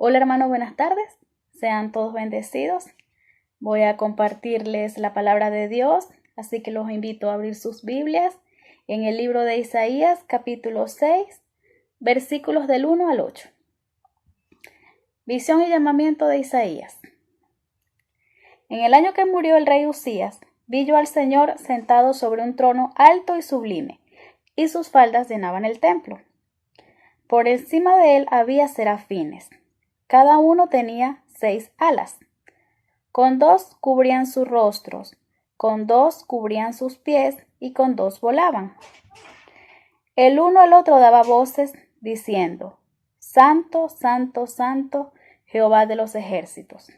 Hola hermanos, buenas tardes. Sean todos bendecidos. Voy a compartirles la palabra de Dios, así que los invito a abrir sus Biblias en el libro de Isaías, capítulo 6, versículos del 1 al 8. Visión y llamamiento de Isaías. En el año que murió el rey Usías, vi yo al Señor sentado sobre un trono alto y sublime, y sus faldas llenaban el templo. Por encima de él había serafines. Cada uno tenía 6 alas. Con 2 cubrían sus rostros, con 2 cubrían sus pies y con 2 volaban. El uno al otro daba voces diciendo: Santo, Santo, Santo, Jehová de los ejércitos.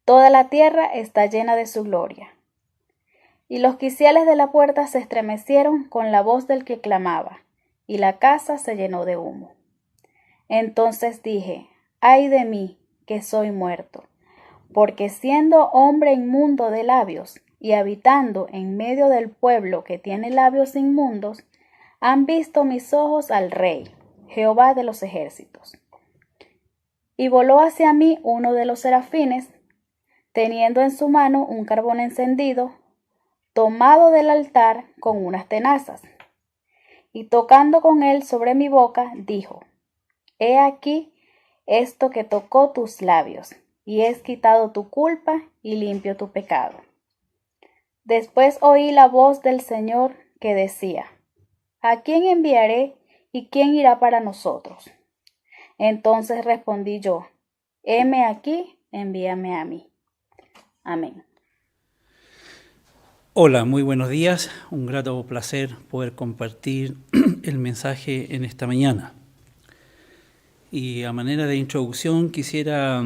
Toda la tierra está llena de su gloria. Y los quiciales de la puerta se estremecieron con la voz del que clamaba, y la casa se llenó de humo. Entonces dije: ay de mí, que soy muerto, porque siendo hombre inmundo de labios y habitando en medio del pueblo que tiene labios inmundos, han visto mis ojos al Rey, Jehová de los ejércitos. Y voló hacia mí uno de los serafines, teniendo en su mano un carbón encendido, tomado del altar con unas tenazas, y tocando con él sobre mi boca, dijo: He aquí esto que tocó tus labios, y es quitado tu culpa y limpio tu pecado. Después oí la voz del Señor que decía: ¿a quién enviaré y quién irá para nosotros? Entonces respondí yo: heme aquí, envíame a mí. Amén. Hola, muy buenos días. Un grato placer poder compartir el mensaje en esta mañana. Y a manera de introducción quisiera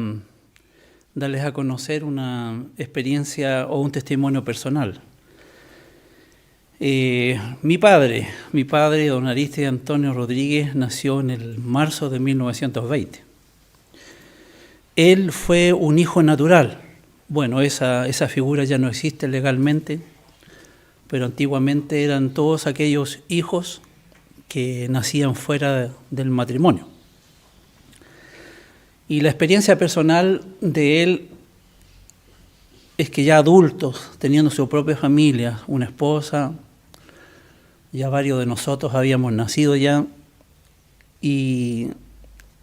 darles a conocer una experiencia o un testimonio personal. Mi padre, don Aristide Antonio Rodríguez, nació en el marzo de 1920. Él fue un hijo natural. Bueno, esa figura ya no existe legalmente, pero antiguamente eran todos aquellos hijos que nacían fuera del matrimonio. Y la experiencia personal de él es que ya adultos, teniendo su propia familia, una esposa, ya varios de nosotros habíamos nacido ya, y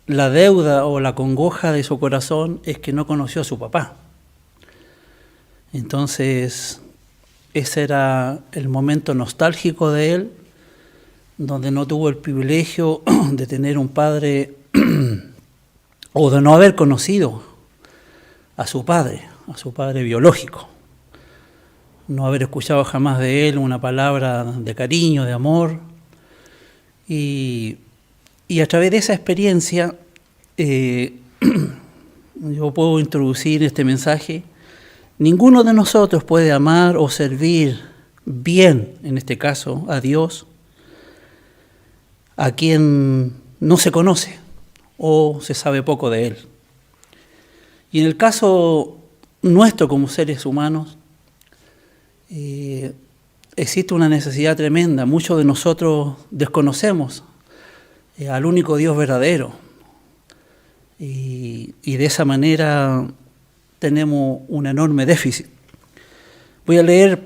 la deuda o la congoja de su corazón es que no conoció a su papá. Entonces, ese era el momento nostálgico de él, donde no tuvo el privilegio de tener un padre o de no haber conocido a su padre biológico, no haber escuchado jamás de él una palabra de cariño, de amor, y a través de esa experiencia yo puedo introducir este mensaje. Ninguno de nosotros puede amar o servir bien, en este caso, a Dios, a quien no se conoce o se sabe poco de él. Y en el caso nuestro como seres humanos, existe una necesidad tremenda. Muchos de nosotros desconocemos al único Dios verdadero. Y de esa manera tenemos un enorme déficit. Voy a leer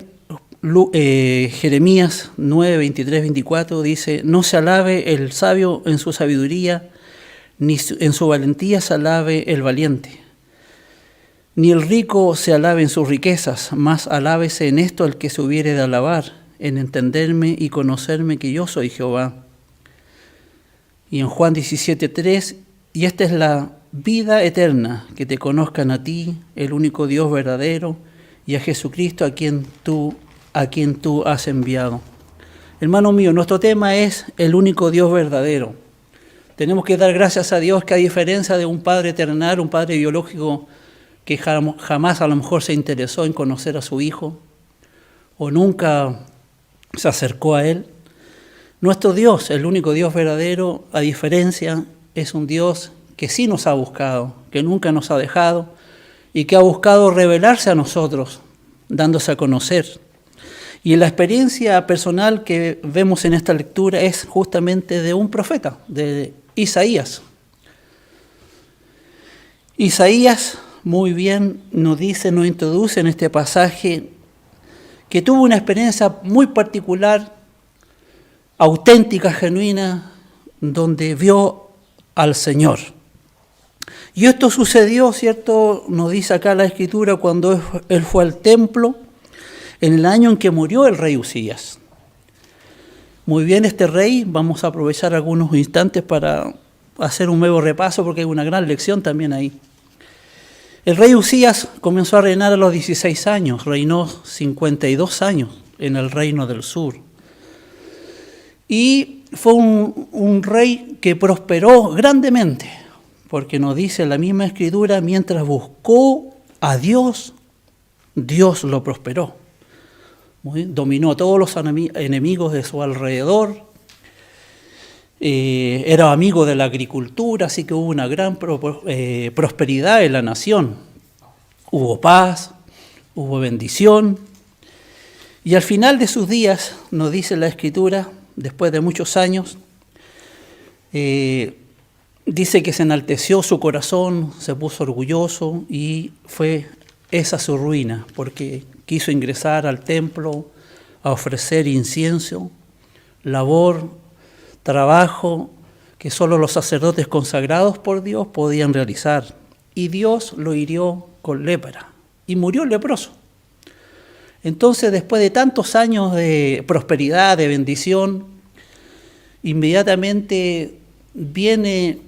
Jeremías 9, 23, 24, dice: no se alabe el sabio en su sabiduría, ni en su valentía se alabe el valiente. Ni el rico se alabe en sus riquezas, mas alábese en esto el que se hubiere de alabar, en entenderme y conocerme que yo soy Jehová. Y en Juan 17:3, y esta es la vida eterna, que te conozcan a ti, el único Dios verdadero, y a Jesucristo a quien tú has enviado. Hermano mío, nuestro tema es el único Dios verdadero. Tenemos que dar gracias a Dios que, a diferencia de un padre terrenal, un padre biológico que jamás a lo mejor se interesó en conocer a su hijo o nunca se acercó a él, nuestro Dios, el único Dios verdadero, a diferencia, es un Dios que sí nos ha buscado, que nunca nos ha dejado y que ha buscado revelarse a nosotros, dándose a conocer. Y la experiencia personal que vemos en esta lectura es justamente de un profeta, de Isaías. Isaías muy bien nos introduce en este pasaje que tuvo una experiencia muy particular, auténtica, genuina, donde vio al Señor. Y esto sucedió, ¿cierto? Nos dice acá la Escritura, cuando él fue al templo, en el año en que murió el rey Uzías. Muy bien, este rey, vamos a aprovechar algunos instantes para hacer un nuevo repaso, porque hay una gran lección también ahí. El rey Uzías comenzó a reinar a los 16 años, reinó 52 años en el reino del sur. Y fue un rey que prosperó grandemente, porque nos dice la misma Escritura, mientras buscó a Dios, Dios lo prosperó. Dominó a todos los enemigos de su alrededor, era amigo de la agricultura, así que hubo una gran prosperidad en la nación. Hubo paz, hubo bendición, y al final de sus días, nos dice la Escritura, después de muchos años, dice que se enalteció su corazón, se puso orgulloso y fue esa su ruina, porque quiso ingresar al templo a ofrecer incienso, labor, trabajo que solo los sacerdotes consagrados por Dios podían realizar. Y Dios lo hirió con lepra y murió leproso. Entonces, después de tantos años de prosperidad, de bendición, inmediatamente viene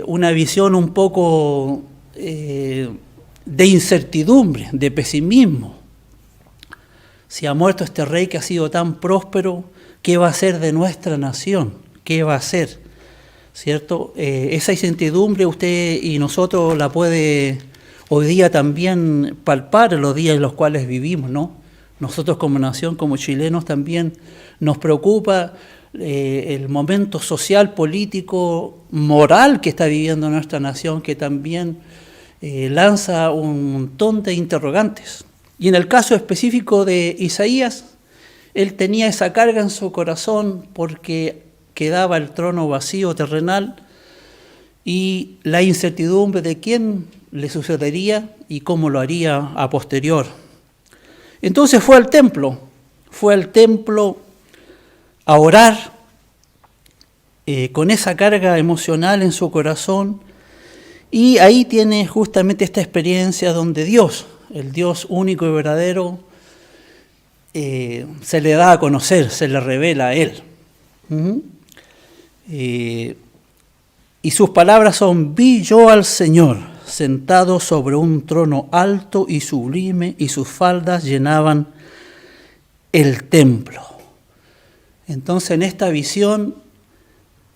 una visión un poco de incertidumbre, de pesimismo. Si ha muerto este rey que ha sido tan próspero, ¿qué va a ser de nuestra nación? ¿Qué va a hacer? ¿Cierto? Esa incertidumbre usted y nosotros la puede hoy día también palpar en los días en los cuales vivimos, ¿no? Nosotros como nación, como chilenos, también nos preocupa el momento social, político, moral que está viviendo nuestra nación, que también lanza un montón de interrogantes. Y en el caso específico de Isaías, él tenía esa carga en su corazón porque quedaba el trono vacío terrenal y la incertidumbre de quién le sucedería y cómo lo haría a posterior. Entonces fue al templo a orar con esa carga emocional en su corazón, y ahí tiene justamente esta experiencia donde Dios, el Dios único y verdadero, se le da a conocer, se le revela a él. Y sus palabras son: vi yo al Señor sentado sobre un trono alto y sublime, y sus faldas llenaban el templo. Entonces, en esta visión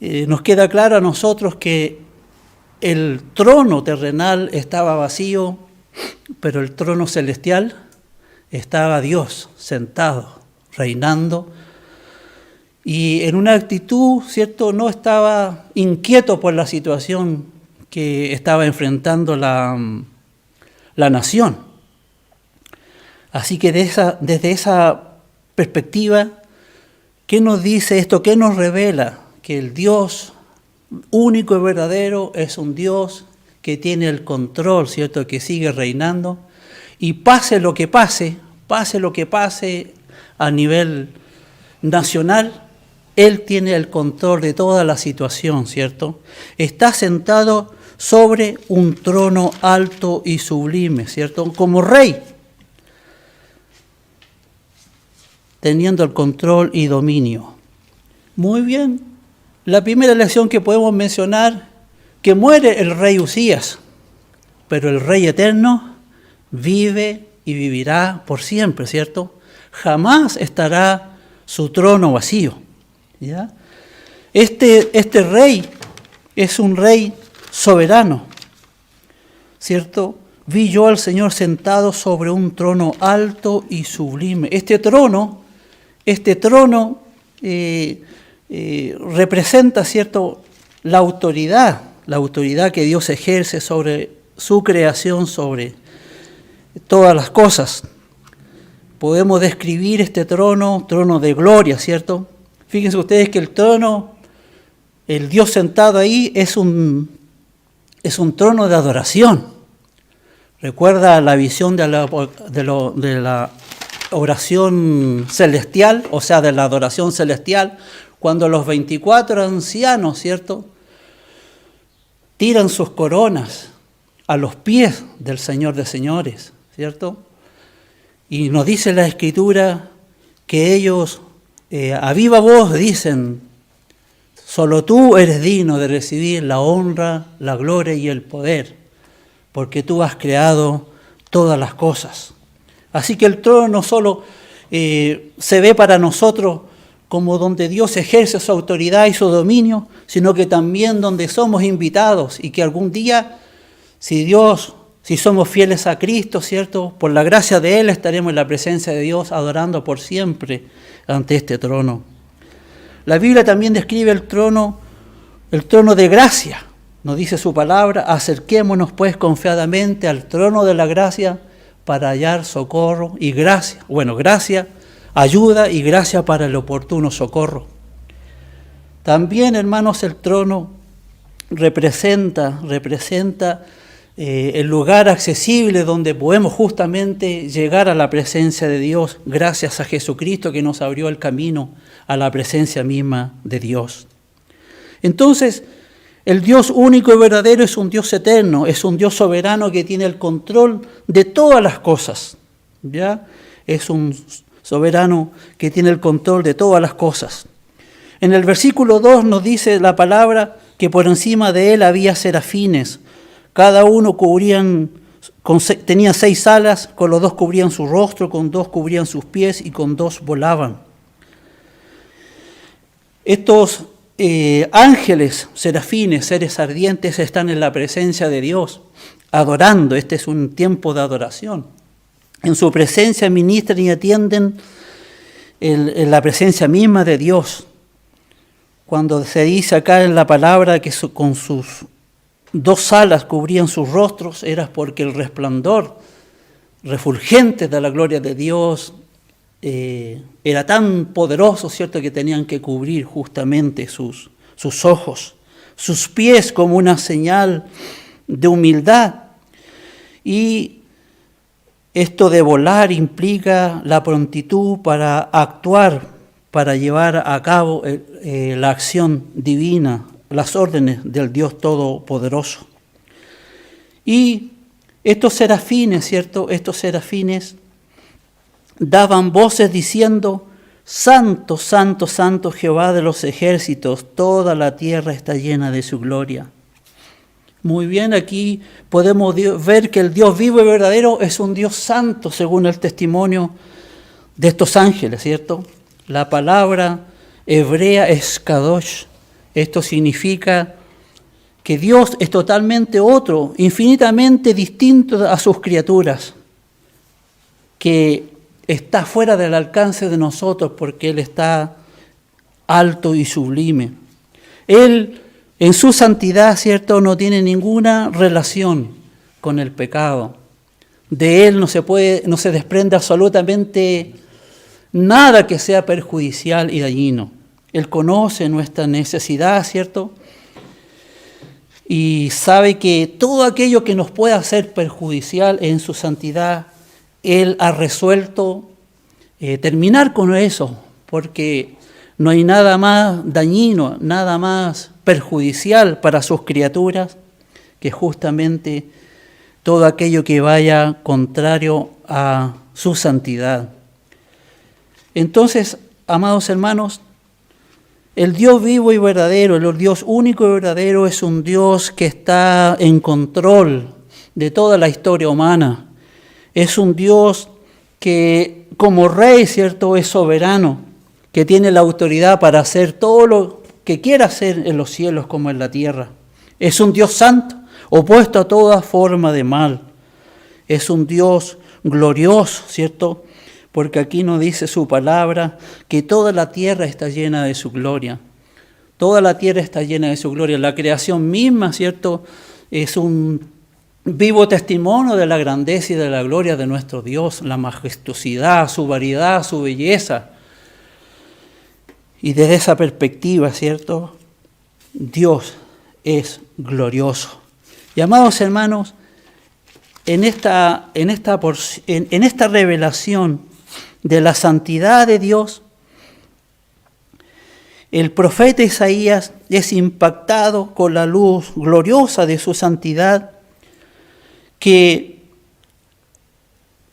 nos queda claro a nosotros que el trono terrenal estaba vacío, pero el trono celestial estaba Dios sentado, reinando, y en una actitud, ¿cierto?, no estaba inquieto por la situación que estaba enfrentando la nación. Así que desde esa perspectiva, ¿qué nos dice esto? ¿Qué nos revela? Que el Dios único y verdadero es un Dios que tiene el control, ¿cierto?, que sigue reinando, y pase lo que pase a nivel nacional, Él tiene el control de toda la situación, ¿cierto? Está sentado sobre un trono alto y sublime, ¿cierto? Como rey, teniendo el control y dominio. Muy bien, la primera lección que podemos mencionar, que muere el rey Uzías, pero el rey eterno vive y vivirá por siempre, ¿cierto? Jamás estará su trono vacío, ¿ya? Este rey es un rey soberano, ¿cierto? Vi yo al Señor sentado sobre un trono alto y sublime. Este trono representa, ¿cierto?, la autoridad que Dios ejerce sobre su creación, sobre todas las cosas. Podemos describir este trono de gloria, ¿cierto? Fíjense ustedes que el trono, el Dios sentado ahí, es un es un trono de adoración. Recuerda la visión de la oración celestial, o sea, de la adoración celestial, cuando los 24 ancianos, ¿cierto?, tiran sus coronas a los pies del Señor de señores, ¿cierto? Y nos dice la Escritura que ellos a viva voz dicen: solo tú eres digno de recibir la honra, la gloria y el poder, porque tú has creado todas las cosas. Así que el trono no solo se ve para nosotros como donde Dios ejerce su autoridad y su dominio, sino que también donde somos invitados y que algún día, si somos fieles a Cristo, ¿cierto?, por la gracia de Él estaremos en la presencia de Dios adorando por siempre ante este trono. La Biblia también describe el trono de gracia. Nos dice su palabra: acerquémonos pues confiadamente al trono de la gracia para hallar socorro y gracia. Bueno, gracia, ayuda y gracia para el oportuno socorro. También, hermanos, el trono representa el lugar accesible donde podemos justamente llegar a la presencia de Dios gracias a Jesucristo, que nos abrió el camino a la presencia misma de Dios. Entonces, el Dios único y verdadero es un Dios eterno, es un Dios soberano que tiene el control de todas las cosas, ¿ya? Es un soberano que tiene el control de todas las cosas. En el versículo 2 nos dice la palabra que por encima de él había serafines. Cada uno tenía 6 alas, con los 2 cubrían su rostro, con 2 cubrían sus pies y con 2 volaban. Estos ángeles, serafines, seres ardientes, están en la presencia de Dios, adorando. Este es un tiempo de adoración. En su presencia ministran y atienden en la presencia misma de Dios. Cuando se dice acá en la palabra que con sus 2 alas cubrían sus rostros, era porque el resplandor refulgente de la gloria de Dios era tan poderoso, ¿cierto?, que tenían que cubrir justamente sus ojos, sus pies como una señal de humildad. Y esto de volar implica la prontitud para actuar, para llevar a cabo la acción divina, las órdenes del Dios Todopoderoso. Y estos serafines, ¿cierto?, daban voces diciendo: Santo, santo, santo Jehová de los ejércitos, toda la tierra está llena de su gloria. Muy bien, aquí podemos ver que el Dios vivo y verdadero es un Dios santo, según el testimonio de estos ángeles, ¿cierto? La palabra hebrea es kadosh. Esto significa que Dios es totalmente otro, infinitamente distinto a sus criaturas, que está fuera del alcance de nosotros porque Él está alto y sublime. Él, en su santidad, ¿cierto?, no tiene ninguna relación con el pecado. De Él no se desprende absolutamente nada que sea perjudicial y dañino. Él conoce nuestra necesidad, ¿cierto?, y sabe que todo aquello que nos pueda hacer perjudicial en su santidad, Él ha resuelto terminar con eso, porque no hay nada más dañino, nada más perjudicial para sus criaturas que justamente todo aquello que vaya contrario a su santidad. Entonces, amados hermanos, el Dios vivo y verdadero, el Dios único y verdadero, es un Dios que está en control de toda la historia humana. Es un Dios que, como Rey, ¿cierto?, es soberano, que tiene la autoridad para hacer todo lo que quiera hacer en los cielos como en la tierra. Es un Dios santo, opuesto a toda forma de mal. Es un Dios glorioso, ¿cierto?, porque aquí nos dice su palabra que toda la tierra está llena de su gloria. Toda la tierra está llena de su gloria. La creación misma, ¿cierto?, es un vivo testimonio de la grandeza y de la gloria de nuestro Dios, la majestuosidad, su variedad, su belleza. Y desde esa perspectiva, ¿cierto?, Dios es glorioso. Y amados hermanos, en esta revelación de la santidad de Dios, el profeta Isaías es impactado con la luz gloriosa de su santidad, que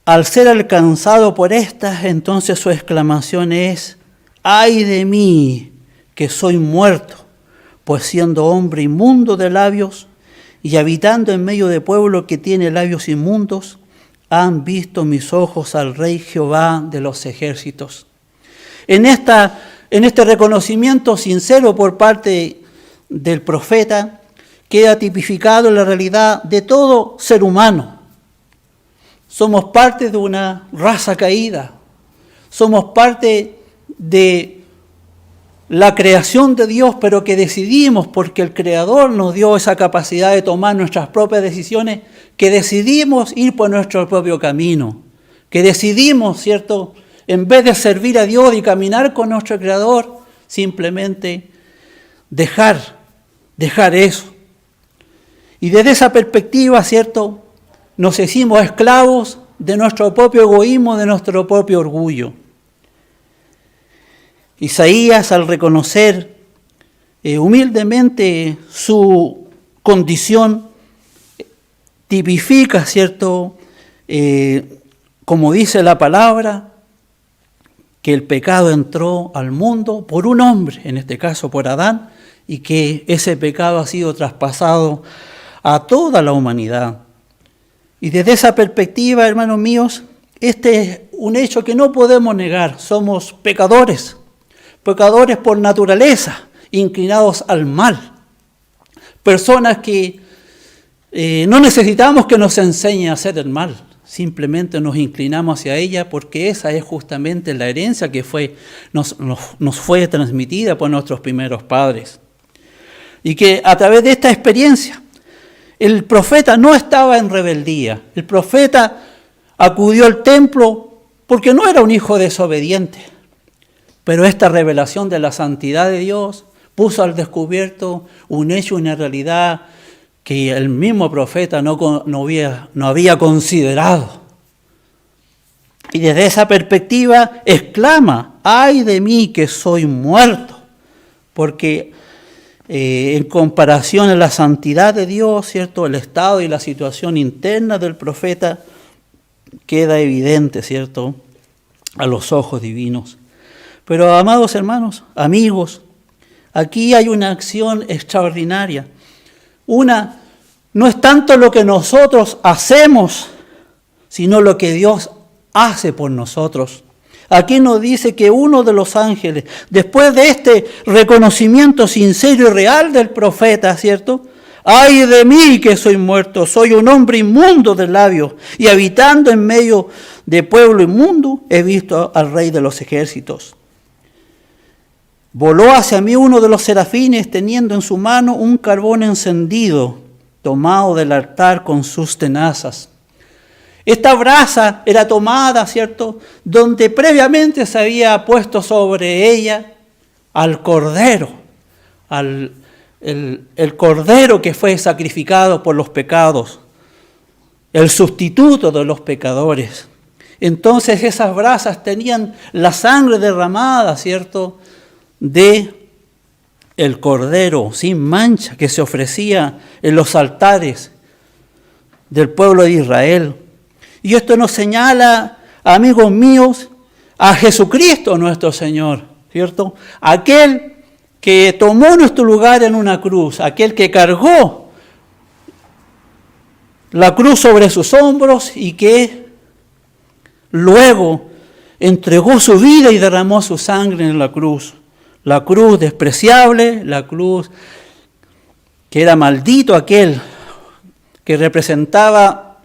al ser alcanzado por esta, entonces su exclamación es: ¡ay de mí, que soy muerto! Pues siendo hombre inmundo de labios y habitando en medio de pueblo que tiene labios inmundos, han visto mis ojos al Rey Jehová de los ejércitos. En este reconocimiento sincero por parte del profeta, queda tipificado la realidad de todo ser humano. Somos parte de una raza caída, somos parte de la creación de Dios, pero que decidimos, porque el Creador nos dio esa capacidad de tomar nuestras propias decisiones, que decidimos ir por nuestro propio camino, que decidimos, ¿cierto?, en vez de servir a Dios y caminar con nuestro Creador, simplemente dejar eso. Y desde esa perspectiva, ¿cierto?, nos hicimos esclavos de nuestro propio egoísmo, de nuestro propio orgullo. Isaías, al reconocer humildemente su condición, tipifica, ¿cierto?, como dice la palabra, que el pecado entró al mundo por un hombre, en este caso por Adán, y que ese pecado ha sido traspasado a toda la humanidad. Y desde esa perspectiva, hermanos míos, este es un hecho que no podemos negar. Somos pecadores por naturaleza, inclinados al mal. Personas que no necesitamos que nos enseñen a hacer el mal, simplemente nos inclinamos hacia ella porque esa es justamente la herencia que nos fue transmitida por nuestros primeros padres. Y que a través de esta experiencia, el profeta no estaba en rebeldía. El profeta acudió al templo porque no era un hijo desobediente. Pero esta revelación de la santidad de Dios puso al descubierto un hecho, una realidad que el mismo profeta no había considerado. Y desde esa perspectiva exclama: ¡ay de mí que soy muerto! Porque en comparación a la santidad de Dios, ¿cierto?, el estado y la situación interna del profeta queda evidente, ¿cierto?, a los ojos divinos. Pero, amados hermanos, amigos, aquí hay una acción extraordinaria. No es tanto lo que nosotros hacemos, sino lo que Dios hace por nosotros. Aquí nos dice que uno de los ángeles, después de este reconocimiento sincero y real del profeta, ¿cierto?, ¡ay de mí que soy muerto! Soy un hombre inmundo de labios, y habitando en medio de pueblo inmundo, he visto al Rey de los ejércitos. Voló hacia mí uno de los serafines, teniendo en su mano un carbón encendido, tomado del altar con sus tenazas. Esta brasa era tomada, ¿cierto?, donde previamente se había puesto sobre ella al cordero, el cordero que fue sacrificado por los pecados, el sustituto de los pecadores. Entonces esas brasas tenían la sangre derramada, ¿cierto?, de el cordero sin mancha que se ofrecía en los altares del pueblo de Israel. Y esto nos señala, amigos míos, a Jesucristo nuestro Señor, ¿cierto? Aquel que tomó nuestro lugar en una cruz, aquel que cargó la cruz sobre sus hombros y que luego entregó su vida y derramó su sangre en la cruz. La cruz despreciable, la cruz que era maldito, aquel que representaba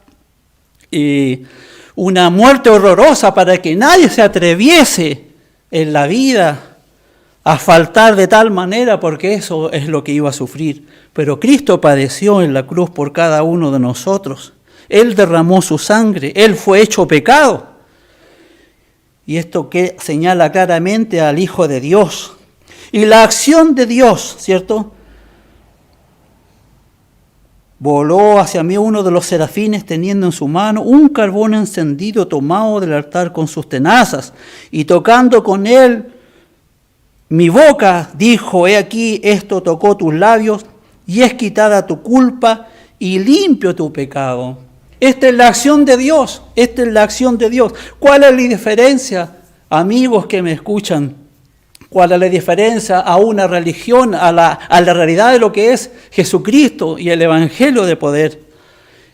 una muerte horrorosa para que nadie se atreviese en la vida a faltar de tal manera, porque eso es lo que iba a sufrir. Pero Cristo padeció en la cruz por cada uno de nosotros. Él derramó su sangre, Él fue hecho pecado. Y esto que señala claramente al Hijo de Dios. Y la acción de Dios, ¿cierto?, voló hacia mí uno de los serafines teniendo en su mano un carbón encendido tomado del altar con sus tenazas, y tocando con él mi boca, dijo: he aquí, esto tocó tus labios, y es quitada tu culpa y limpio tu pecado. Esta es la acción de Dios, esta es la acción de Dios. ¿Cuál es la diferencia, amigos que me escuchan? ¿Cuál es la diferencia a una religión, a la realidad de lo que es Jesucristo y el Evangelio de poder?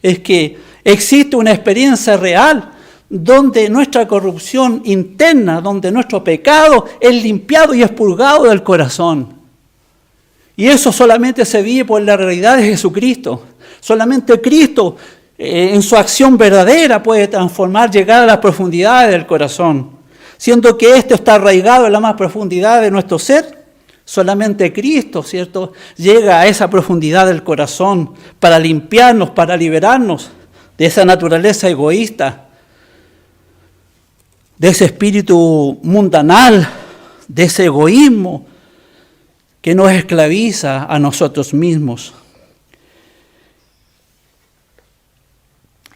Es que existe una experiencia real donde nuestra corrupción interna, donde nuestro pecado es limpiado y expurgado del corazón. Y eso solamente se vive por la realidad de Jesucristo. Solamente Cristo en su acción verdadera puede transformar, llegar a las profundidades del corazón. Siendo que esto está arraigado en la más profundidad de nuestro ser, solamente Cristo, ¿cierto?, llega a esa profundidad del corazón para limpiarnos, para liberarnos de esa naturaleza egoísta, de ese espíritu mundanal, de ese egoísmo que nos esclaviza a nosotros mismos.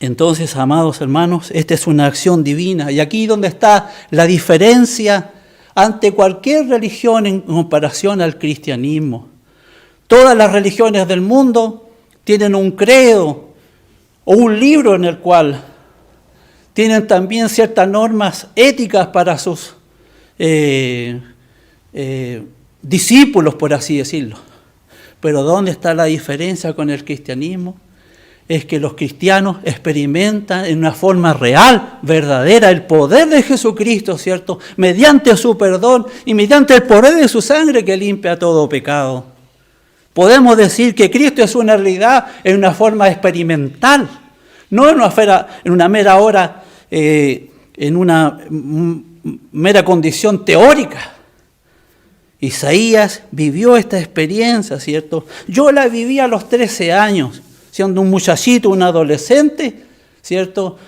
Entonces, amados hermanos, esta es una acción divina. Y aquí donde está la diferencia ante cualquier religión en comparación al cristianismo. Todas las religiones del mundo tienen un credo o un libro en el cual tienen también ciertas normas éticas para sus discípulos, por así decirlo. Pero ¿dónde está la diferencia con el cristianismo? Es que los cristianos experimentan en una forma real, verdadera, el poder de Jesucristo, ¿cierto?, mediante su perdón y mediante el poder de su sangre que limpia todo pecado. Podemos decir que Cristo es una realidad en una forma experimental, no en una mera hora, en una mera condición teórica. Isaías vivió esta experiencia, ¿cierto? Yo la viví a los 13 años. Siendo un muchachito, un adolescente, ¿cierto?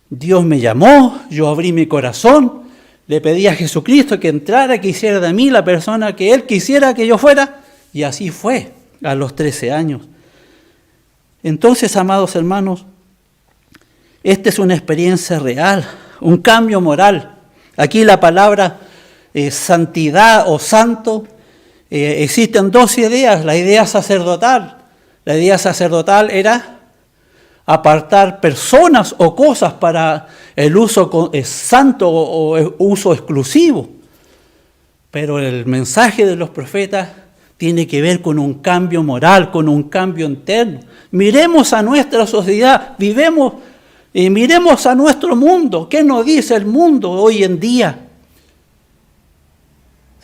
Dios me llamó, yo abrí mi corazón, le pedí a Jesucristo que entrara, que hiciera de mí la persona que Él quisiera que yo fuera, y así fue a los 13 años. Entonces, amados hermanos, esta es una experiencia real, un cambio moral. Aquí la palabra santidad o santo, existen dos ideas, la idea sacerdotal. La idea sacerdotal era apartar personas o cosas para el uso santo o uso exclusivo. Pero el mensaje de los profetas tiene que ver con un cambio moral, con un cambio interno. Miremos a nuestra sociedad, miremos a nuestro mundo. ¿Qué nos dice el mundo hoy en día?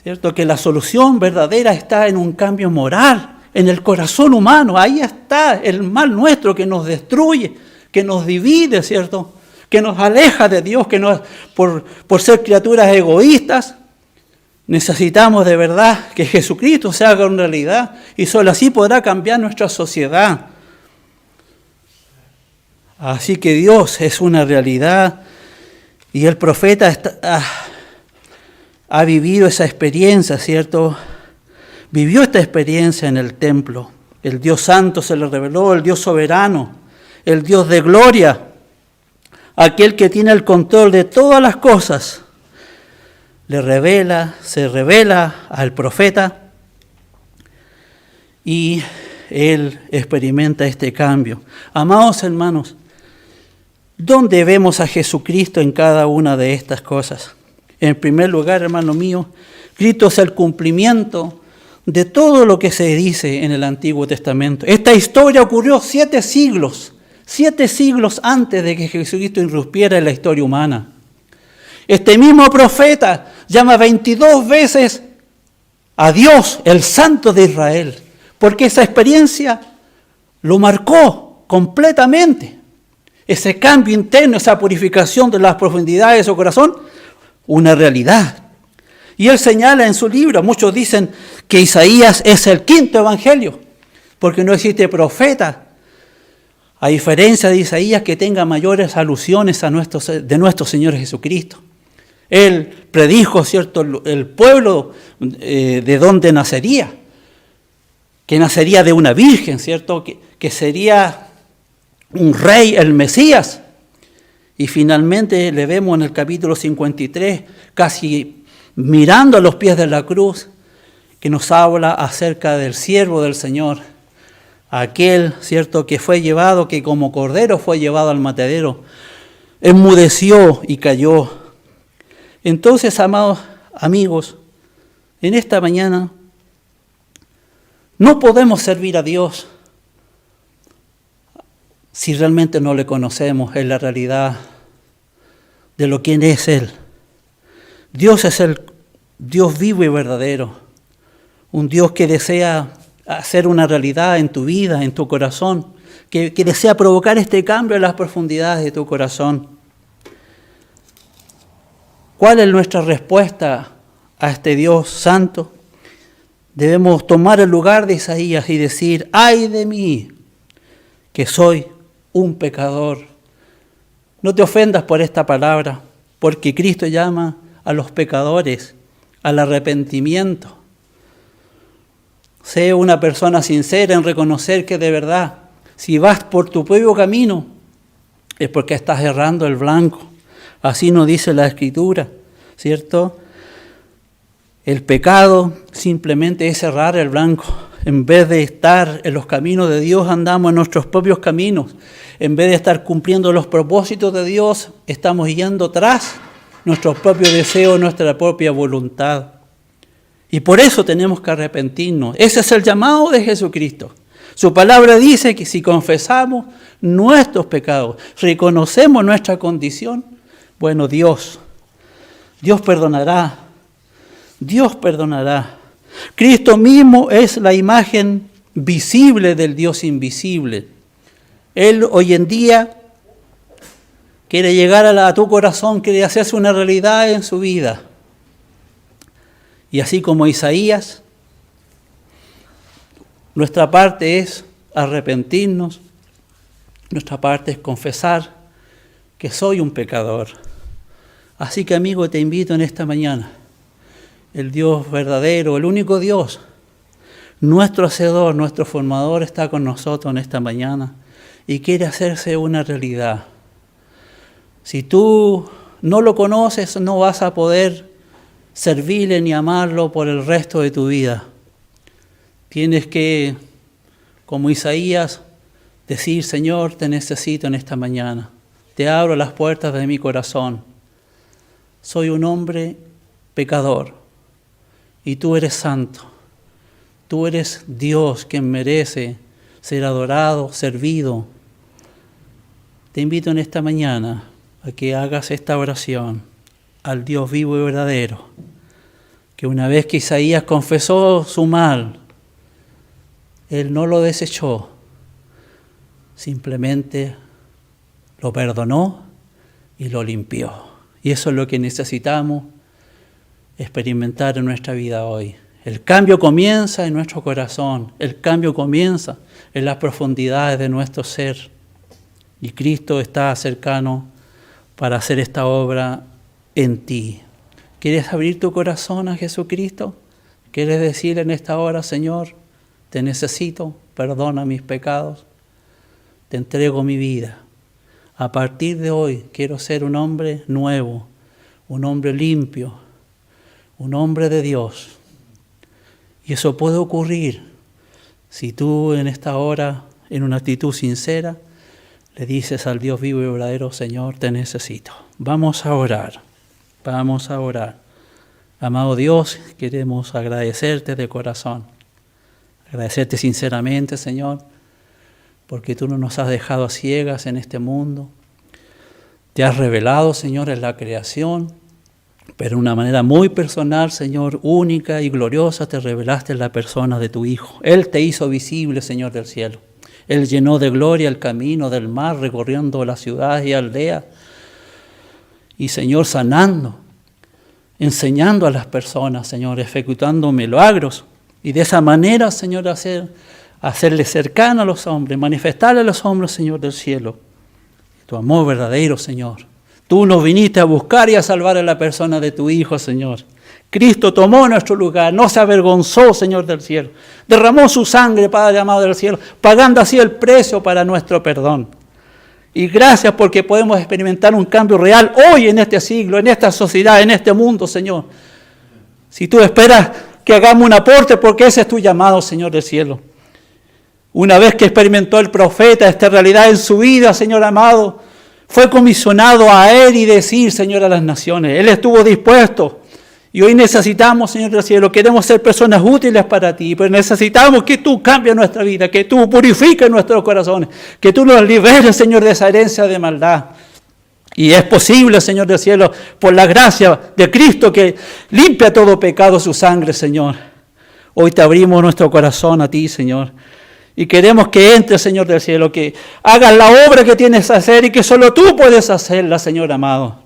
¿Cierto? Que la solución verdadera está en un cambio moral, en el corazón humano. Ahí está el mal nuestro que nos destruye, que nos divide, ¿cierto?, que nos aleja de Dios, que por ser criaturas egoístas, necesitamos de verdad que Jesucristo se haga una realidad, y solo así podrá cambiar nuestra sociedad. Así que Dios es una realidad, y el profeta ha vivido esa experiencia, ¿cierto?, vivió esta experiencia en el templo. El Dios santo se le reveló, el Dios soberano, el Dios de gloria, aquel que tiene el control de todas las cosas. Se revela al profeta y él experimenta este cambio. Amados hermanos, ¿dónde vemos a Jesucristo en cada una de estas cosas? En primer lugar, hermano mío, Cristo es el cumplimiento de todo lo que se dice en el Antiguo Testamento. Esta historia ocurrió 7 siglos antes de que Jesucristo irrumpiera en la historia humana. Este mismo profeta llama 22 veces a Dios, el Santo de Israel, porque esa experiencia lo marcó completamente. Ese cambio interno, esa purificación de las profundidades de su corazón, una realidad. Y él señala en su libro, muchos dicen que Isaías es el 5.º evangelio, porque no existe profeta, a diferencia de Isaías, que tenga mayores alusiones de nuestro Señor Jesucristo. Él predijo, ¿cierto?, el pueblo de donde nacería, que nacería de una virgen, ¿cierto?, que sería un rey, el Mesías. Y finalmente le vemos en el capítulo 53, casi mirando a los pies de la cruz, que nos habla acerca del siervo del Señor, aquel, cierto, que fue llevado, que como cordero fue llevado al matadero, enmudeció y cayó. Entonces, amados amigos, en esta mañana no podemos servir a Dios si realmente no le conocemos en la realidad de lo que es Él. Dios es el Dios vivo y verdadero, un Dios que desea hacer una realidad en tu vida, en tu corazón, que desea provocar este cambio en las profundidades de tu corazón. ¿Cuál es nuestra respuesta a este Dios santo? Debemos tomar el lugar de Isaías y decir: ¡ay de mí, que soy un pecador! No te ofendas por esta palabra, porque Cristo llama a los pecadores al arrepentimiento. Sé una persona sincera en reconocer que de verdad, si vas por tu propio camino, es porque estás errando el blanco. Así nos dice la Escritura, ¿cierto? El pecado simplemente es errar el blanco. En vez de estar en los caminos de Dios, andamos en nuestros propios caminos. En vez de estar cumpliendo los propósitos de Dios, estamos yendo tras nuestros propios deseos, nuestra propia voluntad. Y por eso tenemos que arrepentirnos. Ese es el llamado de Jesucristo. Su palabra dice que si confesamos nuestros pecados, reconocemos nuestra condición, bueno, Dios perdonará. Dios perdonará. Cristo mismo es la imagen visible del Dios invisible. Él hoy en día quiere llegar a tu corazón, quiere hacerse una realidad en su vida. Y así como Isaías, nuestra parte es arrepentirnos, nuestra parte es confesar que soy un pecador. Así que, amigo, te invito en esta mañana. El Dios verdadero, el único Dios, nuestro Hacedor, nuestro Formador, está con nosotros en esta mañana y quiere hacerse una realidad. Si tú no lo conoces, no vas a poder servirle ni amarlo por el resto de tu vida. Tienes que, como Isaías, decir: Señor, te necesito en esta mañana. Te abro las puertas de mi corazón. Soy un hombre pecador y tú eres santo. Tú eres Dios que merece ser adorado, servido. Te invito en esta mañana a que hagas esta oración al Dios vivo y verdadero, que una vez que Isaías confesó su mal, él no lo desechó, simplemente lo perdonó y lo limpió. Y eso es lo que necesitamos experimentar en nuestra vida hoy. El cambio comienza en nuestro corazón, el cambio comienza en las profundidades de nuestro ser. Y Cristo está cercano para hacer esta obra en ti. ¿Quieres abrir tu corazón a Jesucristo? ¿Quieres decirle en esta hora: Señor, te necesito, perdona mis pecados, te entrego mi vida? A partir de hoy quiero ser un hombre nuevo, un hombre limpio, un hombre de Dios. Y eso puede ocurrir si tú en esta hora, en una actitud sincera, le dices al Dios vivo y verdadero: Señor, te necesito. Vamos a orar, vamos a orar. Amado Dios, queremos agradecerte de corazón, agradecerte sinceramente, Señor, porque tú no nos has dejado a ciegas en este mundo. Te has revelado, Señor, en la creación, pero de una manera muy personal, Señor, única y gloriosa, te revelaste en la persona de tu Hijo. Él te hizo visible, Señor del cielo. Él llenó de gloria el camino del mar, recorriendo las ciudades y aldeas. Y, Señor, sanando, enseñando a las personas, Señor, ejecutando milagros. Y de esa manera, Señor, hacerle cercano a los hombres, manifestarle a los hombres, Señor del cielo, tu amor verdadero, Señor. Tú nos viniste a buscar y a salvar a la persona de tu Hijo, Señor, Cristo tomó nuestro lugar, no se avergonzó, Señor del cielo. Derramó su sangre, Padre amado del cielo, pagando así el precio para nuestro perdón. Y gracias porque podemos experimentar un cambio real hoy en este siglo, en esta sociedad, en este mundo, Señor. Si tú esperas que hagamos un aporte, porque ese es tu llamado, Señor del cielo. Una vez que experimentó el profeta esta realidad en su vida, Señor amado, fue comisionado a él y decir, Señor, a las naciones. Él estuvo dispuesto. Y hoy necesitamos, Señor del cielo, queremos ser personas útiles para ti, pero necesitamos que tú cambies nuestra vida, que tú purifiques nuestros corazones, que tú nos liberes, Señor, de esa herencia de maldad. Y es posible, Señor del cielo, por la gracia de Cristo que limpia todo pecado su sangre, Señor. Hoy te abrimos nuestro corazón a ti, Señor. Y queremos que entres, Señor del cielo, que hagas la obra que tienes que hacer y que solo tú puedes hacerla, Señor amado.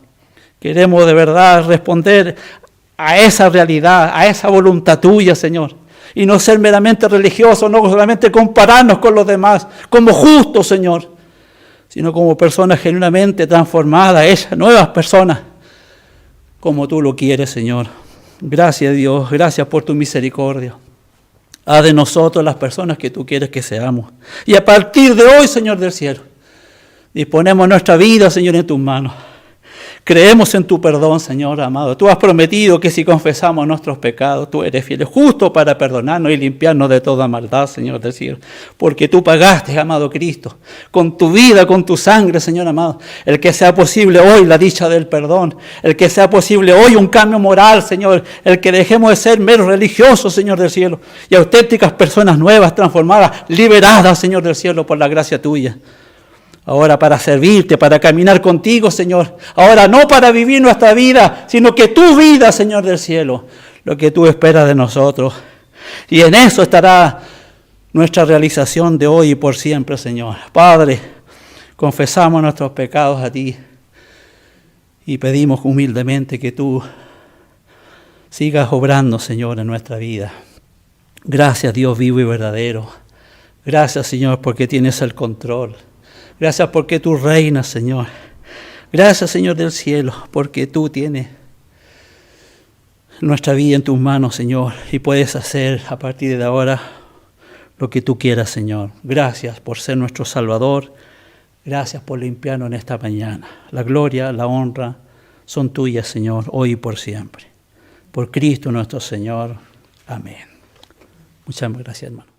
Queremos de verdad responder a esa realidad, a esa voluntad tuya, Señor. Y no ser meramente religiosos, no solamente compararnos con los demás como justos, Señor, sino como personas genuinamente transformadas, hechas nuevas personas, como tú lo quieres, Señor. Gracias, Dios, gracias por tu misericordia. Haz de nosotros las personas que tú quieres que seamos. Y a partir de hoy, Señor del cielo, disponemos nuestra vida, Señor, en tus manos. Creemos en tu perdón, Señor amado. Tú has prometido que si confesamos nuestros pecados, tú eres fiel y justo para perdonarnos y limpiarnos de toda maldad, Señor del cielo. Porque tú pagaste, amado Cristo, con tu vida, con tu sangre, Señor amado. El que sea posible hoy la dicha del perdón. El que sea posible hoy un cambio moral, Señor. El que dejemos de ser meros religiosos, Señor del cielo. Y auténticas personas nuevas, transformadas, liberadas, Señor del cielo, por la gracia tuya. Ahora para servirte, para caminar contigo, Señor. Ahora no para vivir nuestra vida, sino que tu vida, Señor del cielo, lo que tú esperas de nosotros. Y en eso estará nuestra realización de hoy y por siempre, Señor. Padre, confesamos nuestros pecados a ti y pedimos humildemente que tú sigas obrando, Señor, en nuestra vida. Gracias, Dios vivo y verdadero. Gracias, Señor, porque tienes el control. Gracias porque tú reinas, Señor. Gracias, Señor del cielo, porque tú tienes nuestra vida en tus manos, Señor, y puedes hacer a partir de ahora lo que tú quieras, Señor. Gracias por ser nuestro Salvador. Gracias por limpiarnos en esta mañana. La gloria, la honra son tuyas, Señor, hoy y por siempre. Por Cristo nuestro Señor. Amén. Muchas gracias, hermano.